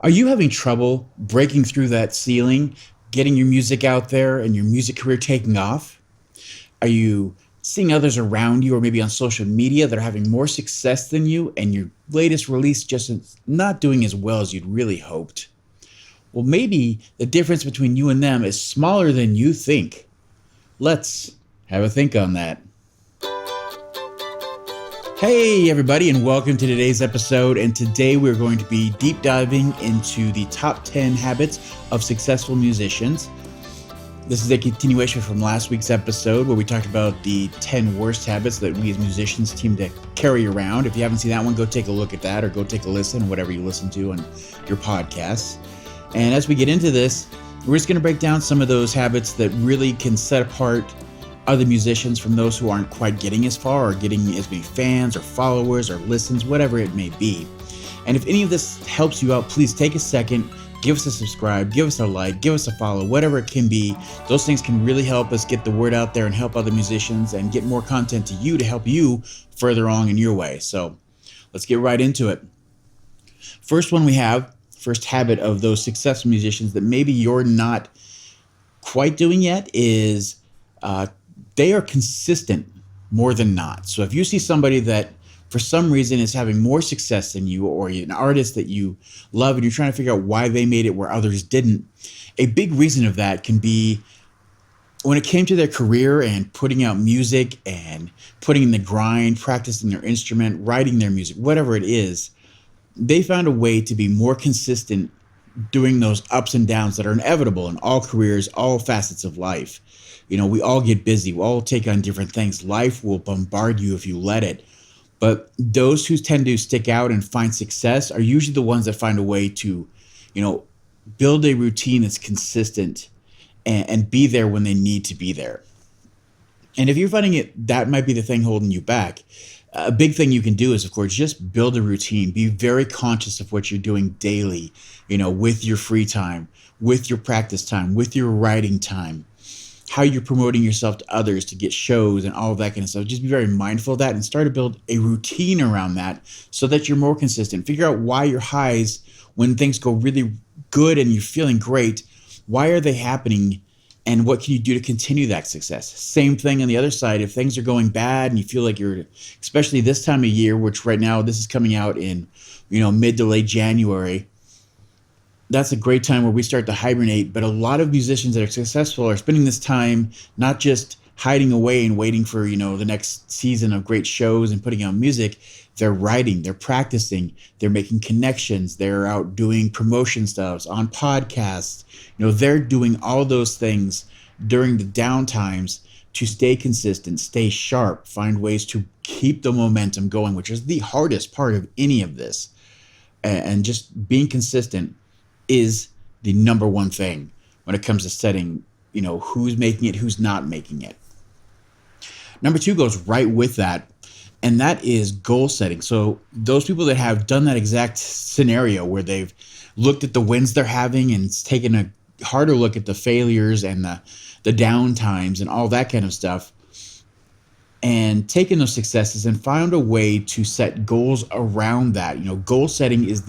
Are you having trouble breaking through that ceiling, getting your music out there and your music career taking off? Are you seeing others around you or maybe on social media that are having more success than you and your latest release just is not doing as well as you'd really hoped? Well, maybe the difference between you and them is smaller than you think. Let's have a think on that. Hey, everybody, and welcome to today's episode. And today we're going to be deep diving into the top 10 habits of successful musicians. This is a continuation from last week's episode where we talked about the 10 worst habits that we as musicians seem to carry around. If you haven't seen that one, go take a look at that or go take a listen, whatever you listen to on your podcasts. And as we get into this, we're just going to break down some of those habits that really can set apart other musicians from those who aren't quite getting as far or getting as many fans or followers or listens, whatever it may be. And if any of this helps you out, please take a second, give us a subscribe, give us a like, give us a follow, whatever it can be. Those things can really help us get the word out there and help other musicians and get more content to you to help you further along in your way. So let's get right into it. First habit of those successful musicians that maybe you're not quite doing yet is they are consistent more than not. So if you see somebody that for some reason is having more success than you, or an artist that you love and you're trying to figure out why they made it where others didn't, a big reason of that can be when it came to their career and putting out music and putting in the grind, practicing their instrument, writing their music, whatever it is, they found a way to be more consistent doing those ups and downs that are inevitable in all careers, all facets of life. You know, we all get busy. We all take on different things. Life will bombard you if you let it. But those who tend to stick out and find success are usually the ones that find a way to, build a routine that's consistent and be there when they need to be there. And if you're finding that might be the thing holding you back, a big thing you can do is, of course, just build a routine. Be very conscious of what you're doing daily, with your free time, with your practice time, with your writing time, how you're promoting yourself to others to get shows and all of that kind of stuff. Just be very mindful of that and start to build a routine around that so that you're more consistent. Figure out why your highs, when things go really good and you're feeling great, why are they happening and what can you do to continue that success? Same thing on the other side. If things are going bad and you feel like you're, especially this time of year, which right now this is coming out in, mid to late January, that's a great time where we start to hibernate. But a lot of musicians that are successful are spending this time not just hiding away and waiting for, the next season of great shows and putting out music. They're writing, they're practicing, they're making connections, they're out doing promotion stuff on podcasts. They're doing all those things during the down times to stay consistent, stay sharp, find ways to keep the momentum going, which is the hardest part of any of this. And just being consistent is the number one thing when it comes to setting, who's making it, who's not making it. Number two goes right with that, and that is goal setting. So those people that have done that exact scenario where they've looked at the wins they're having and taken a harder look at the failures and the down times and all that kind of stuff, and taken those successes and found a way to set goals around that. Goal setting is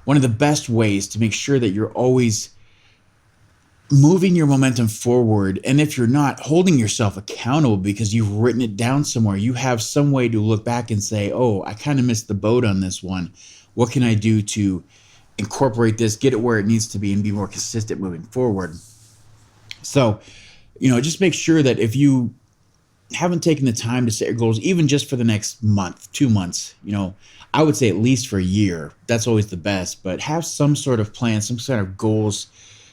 one of the best ways to make sure that you're always moving your momentum forward. And if you're not, holding yourself accountable because you've written it down somewhere, you have some way to look back and say, oh, I kind of missed the boat on this one. What can I do to incorporate this, get it where it needs to be, and be more consistent moving forward? So, just make sure that if you haven't taken the time to set your goals, even just for the next month, 2 months, I would say at least for a year. That's always the best, but have some sort of plan, some sort of goals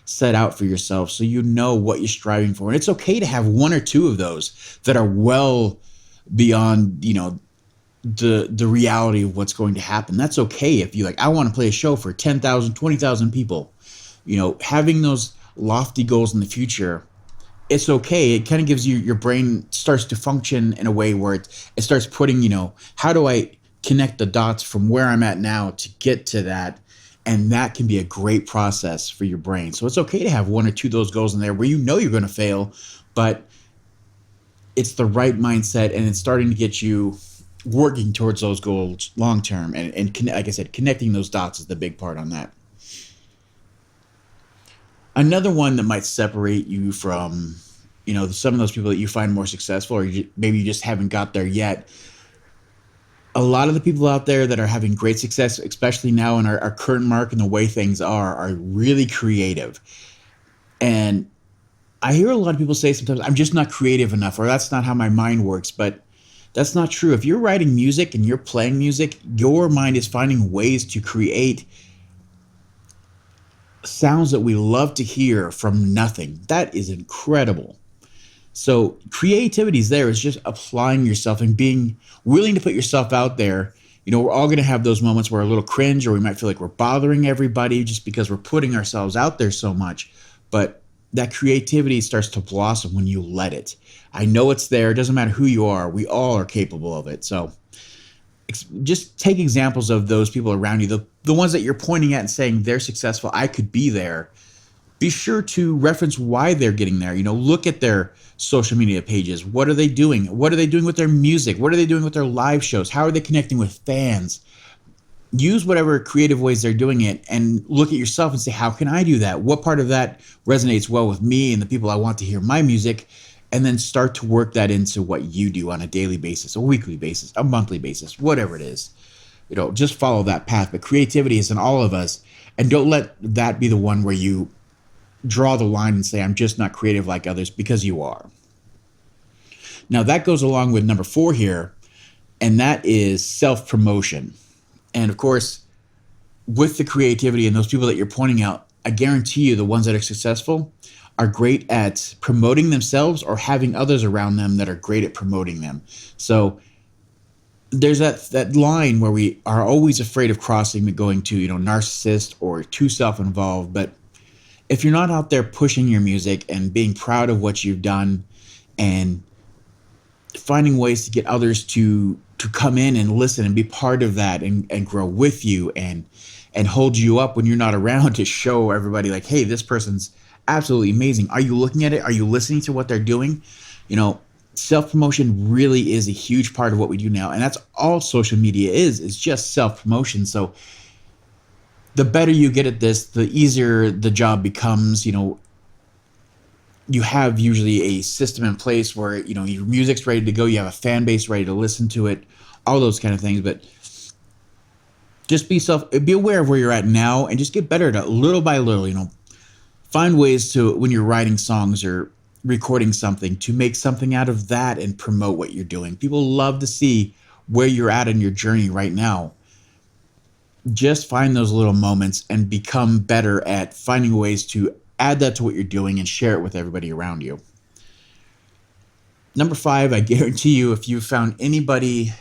set out for yourself so you know what you're striving for. And it's okay to have one or two of those that are well beyond, the reality of what's going to happen. That's okay if you I want to play a show for 10,000, 20,000 people. Having those lofty goals in the future, it's okay. It kind of gives you, your brain starts to function in a way where it starts putting, how do I connect the dots from where I'm at now to get to that? And that can be a great process for your brain. So it's okay to have one or two of those goals in there where you're going to fail, but it's the right mindset and it's starting to get you working towards those goals long term. And like I said, connecting those dots is the big part on that. Another one that might separate you from, some of those people that you find more successful, or maybe you just haven't got there yet. A lot of the people out there that are having great success, especially now in our current market and the way things are really creative. And I hear a lot of people say sometimes, I'm just not creative enough, or that's not how my mind works. But that's not true. If you're writing music and you're playing music, your mind is finding ways to create sounds that we love to hear from nothing. That is incredible. So creativity is there. It's just applying yourself and being willing to put yourself out there. We're all going to have those moments where we're a little cringe, or we might feel like we're bothering everybody just because we're putting ourselves out there so much. But that creativity starts to blossom when you let it. I know it's there. It doesn't matter who you are. We all are capable of it. So just take examples of those people around you, the ones that you're pointing at and saying they're successful. I could be there. Be sure to reference why they're getting there. Look at their social media pages. What are they doing? What are they doing with their music? What are they doing with their live shows? How are they connecting with fans? Use whatever creative ways they're doing it and look at yourself and say, how can I do that? What part of that resonates well with me and the people I want to hear my music? And then start to work that into what you do on a daily basis, a weekly basis, a monthly basis, whatever it is. Just follow that path. But creativity is in all of us. And don't let that be the one where you draw the line and say, I'm just not creative like others, because you are. Now, that goes along with number 4 here, and that is self-promotion. And of course, with the creativity and those people that you're pointing out, I guarantee you the ones that are successful are great at promoting themselves or having others around them that are great at promoting them. So there's that line where we are always afraid of crossing, going to, narcissist or too self-involved. But if you're not out there pushing your music and being proud of what you've done and finding ways to get others to come in and listen and be part of that and grow with you and hold you up when you're not around, to show everybody like, hey, this person's absolutely amazing. Are you looking at it? Are you listening to what they're doing? Self-promotion really is a huge part of what we do now. And that's all social media is. It's just self-promotion. So the better you get at this, the easier the job becomes. You have usually a system in place where, your music's ready to go. You have a fan base ready to listen to it, all those kind of things. But just be aware of where you're at now and just get better at it little by little. Find ways to, when you're writing songs or recording something, to make something out of that and promote what you're doing. People love to see where you're at in your journey right now. Just find those little moments and become better at finding ways to add that to what you're doing and share it with everybody around you. Number 5, I guarantee you, if you've found anybody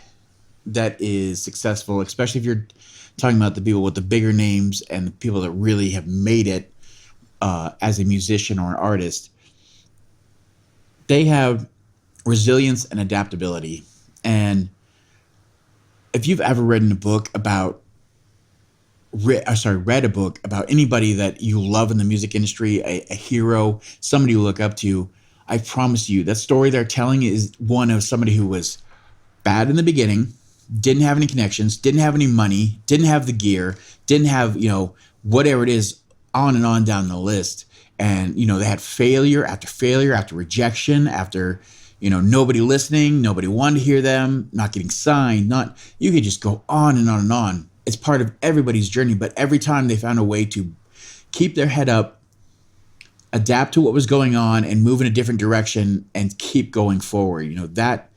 that is successful, especially if you're talking about the people with the bigger names and the people that really have made it as a musician or an artist, they have resilience and adaptability. And if you've ever read a book about anybody that you love in the music industry, a hero, somebody you look up to, I promise you that story they're telling is one of somebody who was bad in the beginning, didn't have any connections, didn't have any money, didn't have the gear, didn't have, whatever it is, on and on down the list. And, they had failure after rejection, after, nobody listening, nobody wanted to hear them, not getting signed, you could just go on and on and on. It's part of everybody's journey, but every time they found a way to keep their head up, adapt to what was going on, and move in a different direction and keep going forward. That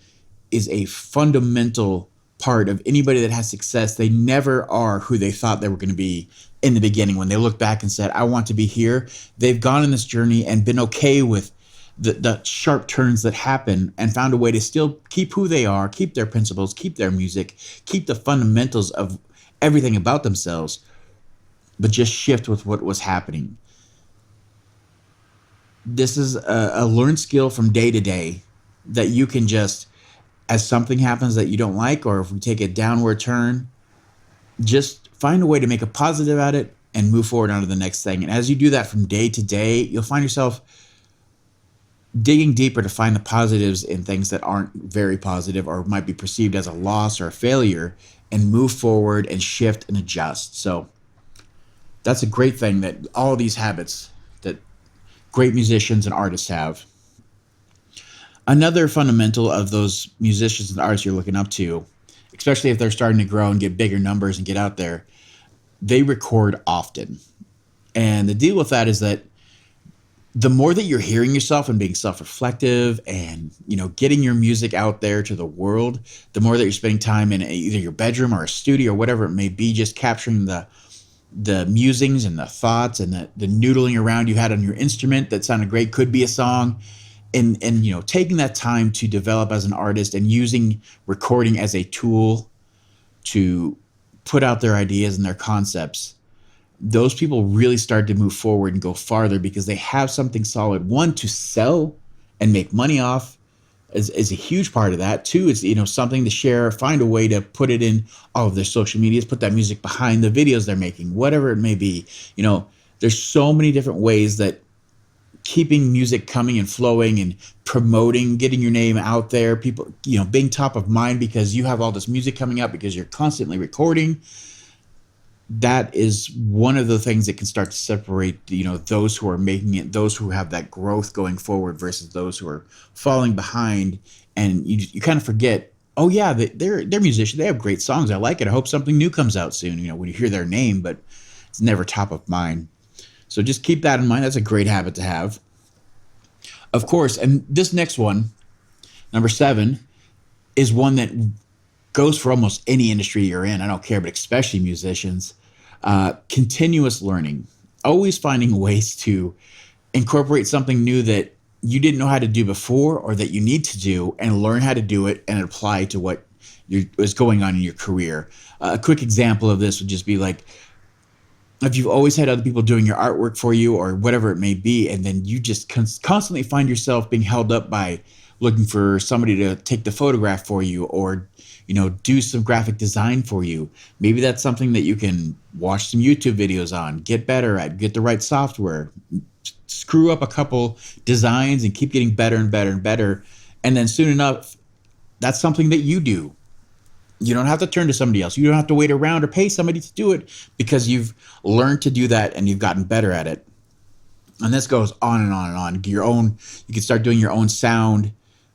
is a fundamental part of anybody that has success. They never are who they thought they were going to be in the beginning. When they look back and said, I want to be here, they've gone on this journey and been okay with the sharp turns that happen and found a way to still keep who they are, keep their principles, keep their music, keep the fundamentals of everything about themselves, but just shift with what was happening. This is a learned skill from day to day that you can just, as something happens that you don't like, or if we take a downward turn, just find a way to make a positive out of it and move forward on to the next thing. And as you do that from day to day, you'll find yourself digging deeper to find the positives in things that aren't very positive or might be perceived as a loss or a failure, and move forward and shift and adjust. So that's a great thing, that all of these habits that great musicians and artists have. Another fundamental of those musicians and artists you're looking up to, especially if they're starting to grow and get bigger numbers and get out there, they record often. And the deal with that is that the more that you're hearing yourself and being self-reflective and getting your music out there to the world, the more that you're spending time in either your bedroom or a studio or whatever it may be, just capturing the musings and the thoughts and the noodling around you had on your instrument that sounded great, could be a song, and taking that time to develop as an artist and using recording as a tool to put out their ideas and their concepts. Those people really start to move forward and go farther because they have something solid, one, to sell and make money off is a huge part of that. Two, is something to share, find a way to put it in all of their social medias, put that music behind the videos they're making, whatever it may be. There's so many different ways that keeping music coming and flowing and promoting, getting your name out there, people, being top of mind because you have all this music coming out because you're constantly recording. That is one of the things that can start to separate, those who are making it, those who have that growth going forward versus those who are falling behind. And you kind of forget, oh yeah, they're musicians. They have great songs. I like it. I hope something new comes out soon, when you hear their name, but it's never top of mind. So just keep that in mind. That's a great habit to have. Of course, and this next one, number 7, is one that goes for almost any industry you're in. I don't care, but especially musicians. Continuous learning. Always finding ways to incorporate something new that you didn't know how to do before or that you need to do, and learn how to do it and apply to what is going on in your career. A quick example of this would just be like, if you've always had other people doing your artwork for you or whatever it may be, and then you just constantly find yourself being held up by looking for somebody to take the photograph for you or do some graphic design for you. Maybe that's something that you can watch some YouTube videos on, get better at, get the right software, screw up a couple designs and keep getting better and better and better. And then soon enough, that's something that you do. You don't have to turn to somebody else. You don't have to wait around or pay somebody to do it because you've learned to do that and you've gotten better at it. And this goes on and on and on. You can start doing your own sound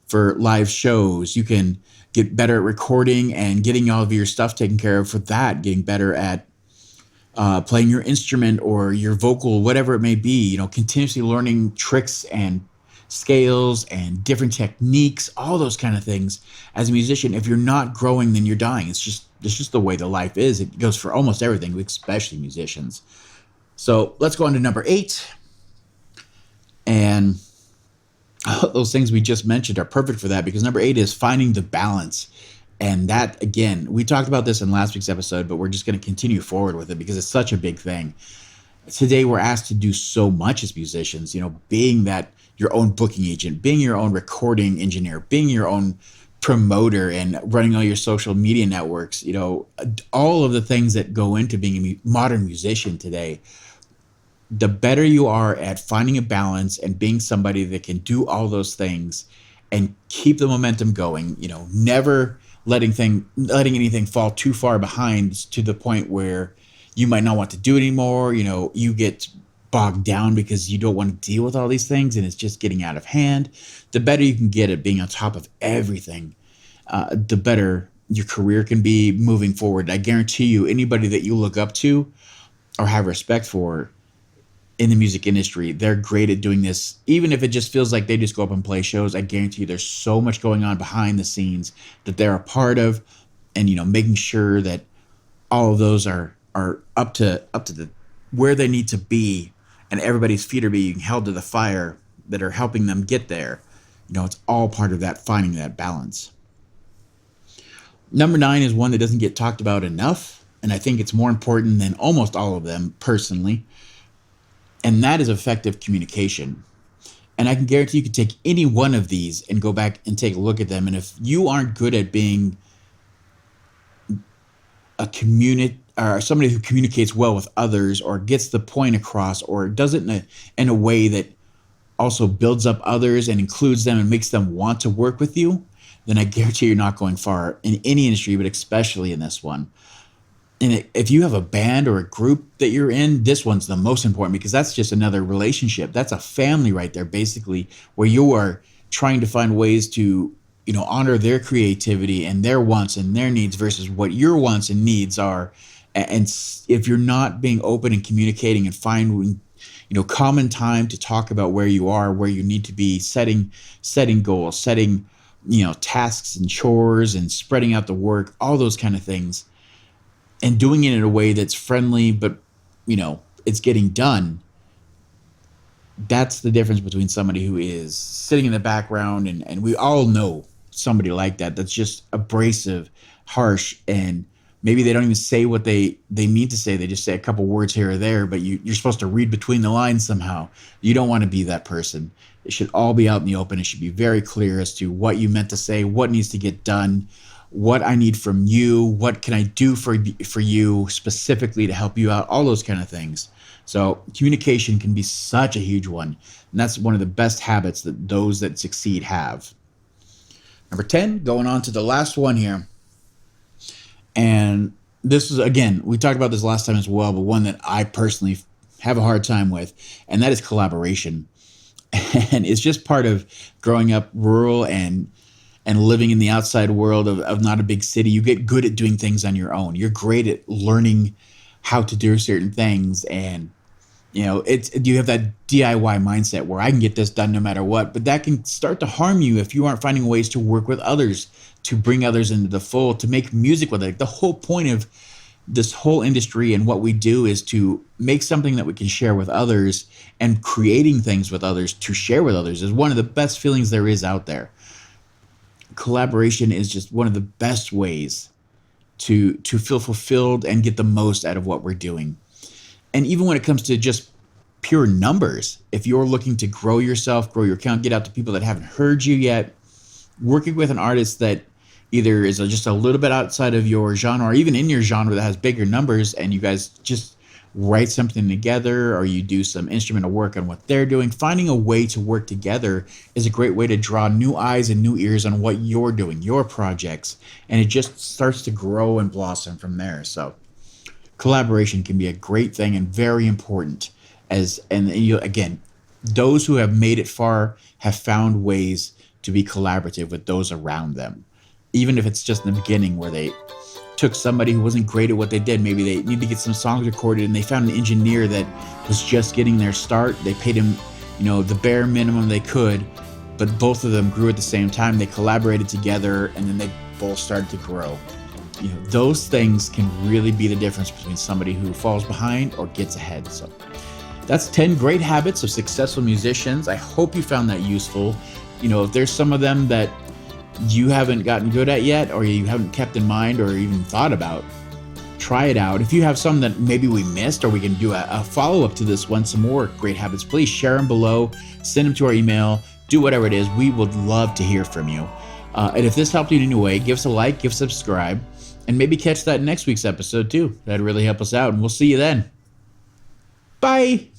for live shows. You can get better at recording and getting all of your stuff taken care of for that, getting better at playing your instrument or your vocal, whatever it may be, continuously learning tricks and scales and different techniques, all those kind of things. As a musician, if you're not growing, then you're dying. It's just the way the life is. It goes for almost everything, especially musicians. So let's go on to number 8. And those things we just mentioned are perfect for that, because number 8 is finding the balance. And that, again, we talked about this in last week's episode, but we're just going to continue forward with it because it's such a big thing. Today, we're asked to do so much as musicians, being that your own booking agent, being your own recording engineer, being your own promoter and running all your social media networks, all of the things that go into being a modern musician today. The better you are at finding a balance and being somebody that can do all those things and keep the momentum going, never letting anything fall too far behind to the point where you might not want to do it anymore. You get bogged down because you don't want to deal with all these things and it's just getting out of hand. The better you can get at being on top of everything, the better your career can be moving forward. I guarantee you, anybody that you look up to or have respect for in the music industry, they're great at doing this. Even if it just feels like they just go up and play shows, I guarantee you there's so much going on behind the scenes that they're a part of, and making sure that all of those are up to the where they need to be, and everybody's feet are being held to the fire that are helping them get there. It's all part of that, finding that balance. Number 9 is one that doesn't get talked about enough, and I think it's more important than almost all of them personally, and that is effective communication. And I can guarantee you can take any one of these and go back and take a look at them, and if you aren't good at being a or somebody who communicates well with others or gets the point across or does it in a way that also builds up others and includes them and makes them want to work with you, then I guarantee you're not going far in any industry, but especially in this one. And if you have a band or a group that you're in, this one's the most important because that's just another relationship. That's a family right there, basically, where you are trying to find ways to, honor their creativity and their wants and their needs versus what your wants and needs are. And if you're not being open and communicating and finding, common time to talk about where you are, where you need to be, setting goals, setting, tasks and chores and spreading out the work, all those kind of things, and doing it in a way that's friendly, but it's getting done. That's the difference between somebody who is sitting in the background, and we all know somebody like that, that's just abrasive, harsh, and maybe they don't even say what they mean to say. They just say a couple words here or there, but you're supposed to read between the lines somehow. You don't want to be that person. It should all be out in the open. It should be very clear as to what you meant to say, what needs to get done, what I need from you, what can I do for you specifically to help you out, all those kind of things. So communication can be such a huge one, and that's one of the best habits that those that succeed have. Number 10, going on to the last one here. And this is, again, we talked about this last time as well, but one that I personally have a hard time with, and that is collaboration. And it's just part of growing up rural and living in the outside world of not a big city. You get good at doing things on your own. You're great at learning how to do certain things. And, you have that DIY mindset where I can get this done no matter what, but that can start to harm you if you aren't finding ways to work with others, to bring others into the fold, to make music with it. The whole point of this whole industry and what we do is to make something that we can share with others, and creating things with others to share with others is one of the best feelings there is out there. Collaboration is just one of the best ways to feel fulfilled and get the most out of what we're doing. And even when it comes to just pure numbers, if you're looking to grow yourself, grow your account, get out to people that haven't heard you yet, working with an artist that either is just a little bit outside of your genre or even in your genre that has bigger numbers, and you guys just write something together, or you do some instrumental work on what they're doing, finding a way to work together is a great way to draw new eyes and new ears on what you're doing, your projects, and it just starts to grow and blossom from there. So collaboration can be a great thing and very important. Again, those who have made it far have found ways to be collaborative with those around them, even if it's just in the beginning where they took somebody who wasn't great at what they did. Maybe they need to get some songs recorded, and they found an engineer that was just getting their start. They paid him, the bare minimum they could, but both of them grew at the same time. They collaborated together, and then they both started to grow. Those things can really be the difference between somebody who falls behind or gets ahead. So that's 10 great habits of successful musicians. I hope you found that useful. If there's some of them that you haven't gotten good at yet, or you haven't kept in mind or even thought about, try it out. If you have some that maybe we missed, or we can do a follow-up to this one, some more great habits, please share them below, send them to our email, do whatever it is. We would love to hear from you. And if this helped you in any way, give us a like, give us a subscribe, and maybe catch that in next week's episode too. That'd really help us out, and we'll see you then. Bye!